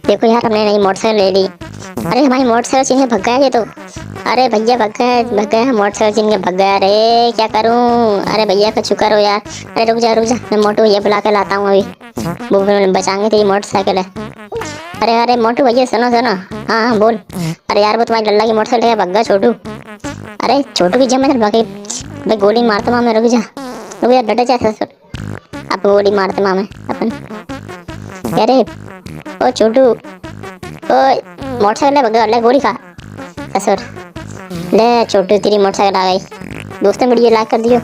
देखो यार, हमने नई मोटरसाइकिल ले ली। अरे हमारी मोटरसाइकिल छीन के भग गया ये तो। अरे भैया भग गए मोटरसाइकिल छीन के भग गया। अरे क्या करूं? अरे भैया का शुक्र हो यार। अरे रुक जा, मैं मोटू भैया बुला के लाता हूँ अभी। वो बचाएंगे तेरी मोटरसाइकिल है। अरे अरे मोटू भैया सुनो सुनो। हाँ हाँ बोल। अरे यार वो तुम्हारी लल्ला की मोटरसाइकिल लेके भग गया छोटू। अरे छोटू की जब मैं भाई भाई गोली मारता हूँ मैं। रुक जा डटे जा ससुर। अब गोली मारते माँ मैं अपन। अरे ओ छोटू ओ मोटरसाइकिल ले भग गया। ले गोली खा ससुर। ले छोटू तेरी मोटरसाइकिल आ गई। दोस्तों वीडियो लाइक कर दियो।